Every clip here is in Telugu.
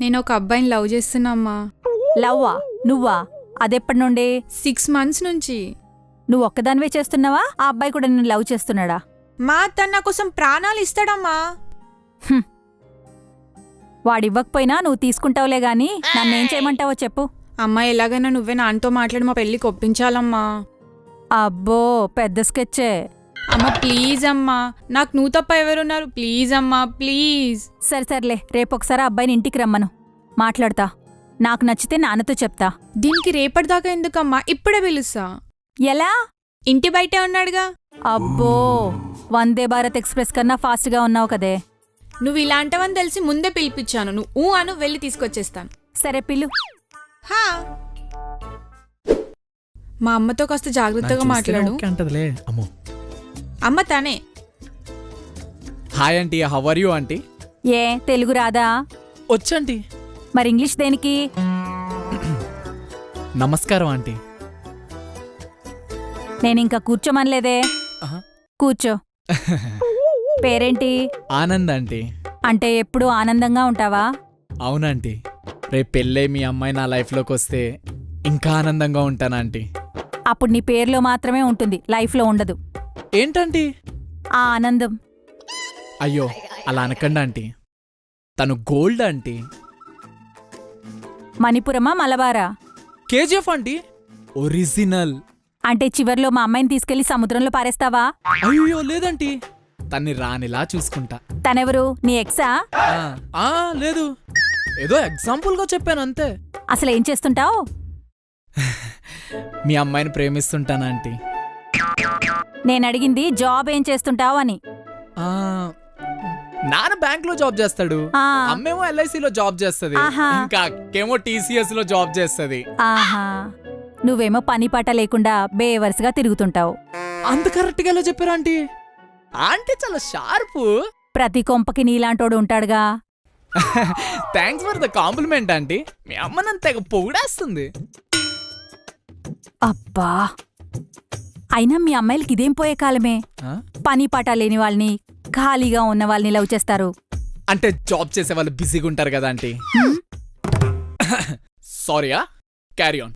నేను ఒక అబ్బాయిని లవ్ చేస్తున్నామ్మా. లవ్వా? నువ్వా? అదెప్పటి నుండి? 6 months నుంచి. నువ్వు ఒక్కదానివే చేస్తున్నావా? ఆ అబ్బాయి కూడా నిన్ను లవ్ చేస్తున్నాడా? మా తన నా కోసం ప్రాణాలు ఇస్తాడమ్మా. వాడివ్వకపోయినా నువ్వు తీసుకుంటావులే గాని నన్నేం చేయమంటావో చెప్పు. అమ్మా ఎలాగైనా నువ్వే నాన్నతో మాట్లాడి మా పెళ్ళికి ఒప్పించాలమ్మా. అబ్బో పెద్ద స్కెచ్చే. అమ్మ ప్లీజ్ అమ్మా, నాకు నువ్వు తప్ప ఎవరున్నారు? ప్లీజ్ అమ్మా ప్లీజ్. సర్లే రేపొకసారి అబ్బాయిని ఇంటికి రమ్మను, మాట్లాడతా. నాకు నచ్చితే నాన్నతో చెప్తా. దీనికి రేపటిదాకా ఎందుకమ్మా, ఇప్పుడే పిలుస్తా. ఎలా? ఇంటి బయటే ఉన్నాడుగా. అబ్బో వందే భారత్ ఎక్స్ప్రెస్ కన్నా ఫాస్ట్గా ఉన్నావు కదే. నువ్వు ఇలాంటివని తెలిసి ముందే పిలిపించాను. నువ్వు అను, వెళ్ళి తీసుకొచ్చేస్తాను. సరే పిలు. హా మా అమ్మతో కాస్త జాగ్రత్తగా మాట్లాడు. అమ్మ తనే. Hi aunty, how are you aunty? ఏ తెలుగు రాదా? వచ్చండి. మరి ఇంగ్లీష్ దేనికి? నమస్కారం ఆంటీ. నేనింకా కూర్చోమనలేదే. కూర్చో. పేరేంటి? ఆనంద్ ఆంటీ. అంటే ఎప్పుడు ఆనందంగా ఉంటావా? అవునంటీ, రేపు పెళ్ళై మీ అమ్మాయి నా లైఫ్లోకి వస్తే ఇంకా ఆనందంగా ఉంటాను ఆంటీ. అప్పుడు నీ పేరులో మాత్రమే ఉంటుంది, లైఫ్లో ఉండదు. ఏంటంటీ? ఆ ఆనందం. అయ్యో అలా అనకండి ఆంటీ, తను గోల్డ్ ఆంటీ. మణిపురమా మలబారా? KGF aunty, original. అంటే చివర్లో మా అమ్మాయిని తీసుకెళ్లి సముద్రంలో పారేస్తావా? అయ్యో లేదంటీ, తన్ని రానిలా చూసుకుంటా. తనెవరు? నీ ఎక్సా? లేదు, ఏదో ఎగ్జాంపుల్ గా చెప్పాను అంతే. అసలు ఏం చేస్తుంటావు? మీ అమ్మాయిని ప్రేమిస్తుంటాను ఆంటీ. నేనడిగింది జాబ్ ఏం చేస్తుంటావు అని. నాన్న బ్యాంక్ లో జాబ్ చేస్తాడు, అమ్మేమో ఎల్ఐసిలో జాబ్ చేస్తది, ఇంకా అక్కేమో టీసీఎస్ లో జాబ్ చేస్తది. ఆహా, నువ్వేమో పని పాట లేకుండా బేవర్స్గా తిరుగుతుంటావు. అంత కరెక్ట్ గా ఎలా చెప్పారు ఆంటీ? ఆంటీ చాలా షార్పు. ప్రతి కొంపకి నీలాంటోడు ఉంటాడుగా. Thanks for the compliment aunty. మీ అమ్మ నన్ను తెగ పొగిడేస్తుంది. అబ్బా, అయినా మీ అమ్మాయిలకి ఇదేం పోయే కాలమే. పని పాట లేని వాళ్ళని, ఖాళీగా ఉన్న వాళ్ళని లవ్ చేస్తారు. అంటే జాబ్ చేసే వాళ్ళు బిజీగా ఉంటారు కదా ఆంటీ. సారీయా, క్యారీ ఆన్.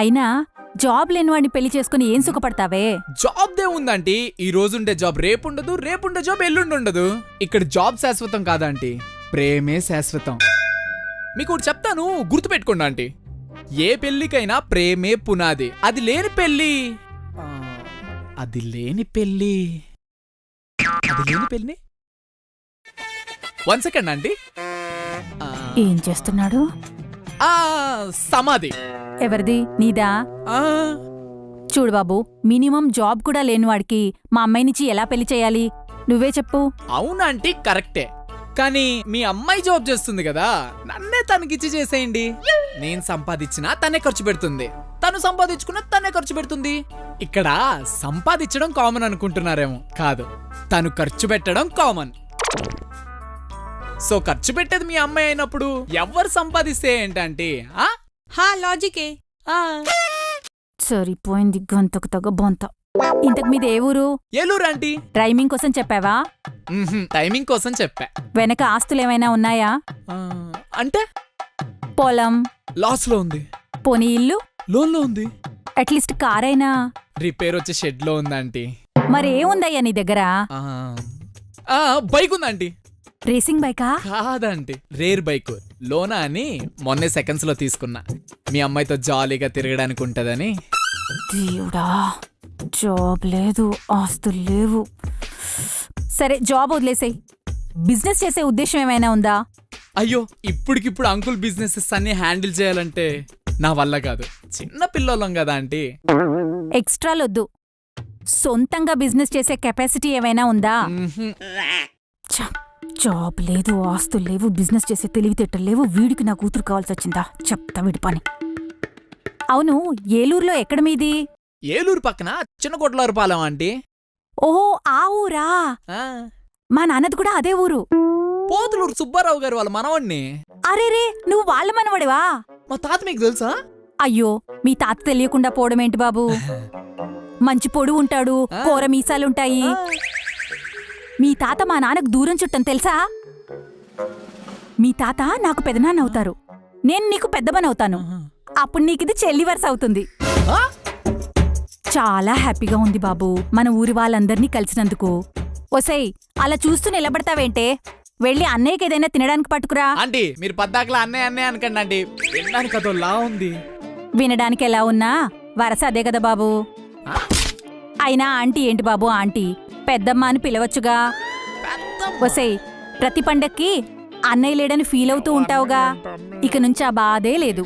అయినా జాబ్ లేని వాడిని పెళ్లి చేసుకుని ఏం సుఖపడతావే? జాబ్ దే ఉందంటీ, ఈ రోజుండే జాబ్ రేపుండదు, రేపుండే జాబ్ ఎల్లుండుండదు. ఇక్కడ జాబ్ శాశ్వతం కాదంటీ, ప్రేమే శాశ్వతం. మీకు ఒకటి చెప్తాను, గుర్తుపెట్టుకోండి ఆంటీ. ఏ పెళ్లికైనా ప్రేమే పునాది. అది లేని పెళ్లి అది లేని పెళ్లి 1 సెకండ్ ఆంటీ. ఏం చేస్తున్నాడు? సమాధి. ఎవరిది? నీదా? చూడు బాబు, మినిమం జాబ్ కూడా లేనివాడికి మా అమ్మాయినిచ్చి ఎలా పెళ్లి చేయాలి? నువ్వే చెప్పు. అవునంటీ, కరెక్టే. కానీ మీ అమ్మాయి జాబ్ చేస్తుంది కదా, నన్నే తనకిచ్చి చేసేయండి. నేను సంపాదించినా తనే ఖర్చు పెడుతుంది, తను సంపాదించుకున్నా తనే ఖర్చు పెడుతుంది. ఇక్కడ సంపాదించడం కామన్ అనుకుంటున్నారేమో, కాదు, తను ఖర్చు పెట్టడం కామన్. సో ఖర్చు పెట్టేది మీ అమ్మాయి అయినప్పుడు ఎవరు సంపాదిస్తే ఏంటంటే లాజికే. సరిపోయింది గంతకు తగ్గ బొంత. ఇంతకు మీద ఏ ఊరు? ఏలూరు ఆంటీ. టైమింగ్ కోసం చెప్పావా? టైమింగ్ కోసం చెప్పా. వెనక ఆస్తులేమైనా ఉన్నాయా? అంటే పొలం లాస్ లో ఉంది. పోనీ ఇల్లు? లోన్ లో ఉంది. అట్లీస్ట్ కారైనా? రిపేర్ వచ్చే షెడ్ లో ఉందంటీ. మరేముందయ్యా నీ దగ్గర? బైక్ ఉందంటీ. రేసింగ్ బైకా? కాదంటీ, రేర్ బైక్. లోనా అని మొన్నే సెకండ్స్ లో తీసుకున్నా. మీ అమ్మాయితో జాలీగా తిరగడానికి ఉంటదని. దేవుడా, జాబ్ లేదు, ఆస్తులు లేవు. సరే జాబ్ వదిలేసాయి. బిజినెస్ చేసే ఉద్దేశం ఏమైనా ఉందా? అయ్యో, ఇప్పటికిప్పుడు అంకుల్ బిజినెసెస్ అన్ని హ్యాండిల్ చేయాలంటే నా వల్ల కాదు. చిన్న పిల్లోళ్ళం కదా ఆంటీ. ఎక్స్ట్రాలొద్దు, సొంతంగా బిజినెస్ చేసే కెపాసిటీ ఏమైనా ఉందా? జాబ్ లేదు, ఆస్తులు లేవు, బిజినెస్ చేసే తెలివితేటలు లేవు. వీడికి నా కూతురు కావాల్సి వచ్చిందా? చెప్తా వీడి పని. అవును, ఏలూరులో ఎక్కడ మీది? ఏలూరు పక్కన చిన్నకొట్లూరుపాలెం ఆంటీ. ఓహో, ఆ ఊరా? మా నాన్నది కూడా అదే ఊరు. పోతులూరు సుబ్బారావు గారు వాళ్ళ మనవణ్ణి. అరేరే, నువ్వు వాళ్ళ మనవడివా? మా తాత మీకు తెలుసా? అయ్యో, మీ తాత తెలియకుండా పోవడమేంటి బాబు? మంచి పొడు ఉంటాడు, కూర మీసాలుంటాయి. మీ తాత మా నాన్నకు దూరం చుట్టం తెలుసా? మీ తాత నాకు పెదనాన్న అవుతారు, నేను నీకు పెద్దమ్మనవుతాను. అప్పుడు నీకిది చెల్లి వరుస అవుతుంది. ఆ? చాలా హ్యాపీగా ఉంది బాబు మన ఊరి వాళ్ళందర్నీ కలిసినందుకు. ఒసేయ్, అలా చూస్తూ నిలబడతావేంటే? వెళ్ళి అన్నయ్యకి ఏదైనా తినడానికి పట్టుకురా. ఆంటీ మీరు పద్దాకలా అన్నయ్య అన్నయ్య అనకండి ఆంటీ, వినడానికి అదోలా ఉంది. వినడానికి ఎలా ఉన్నా వరస అదే కదా బాబు. అయినా ఆంటీ ఏంటి బాబు ఆంటీ, పెద్దమ్మ అని పిలవచ్చుగా. ఒసేయ్, ప్రతి పండక్కి అన్నయ్య లేడని ఫీల్ అవుతూ ఉంటావుగా. ఇక నుంచి ఆ బాధే లేదు.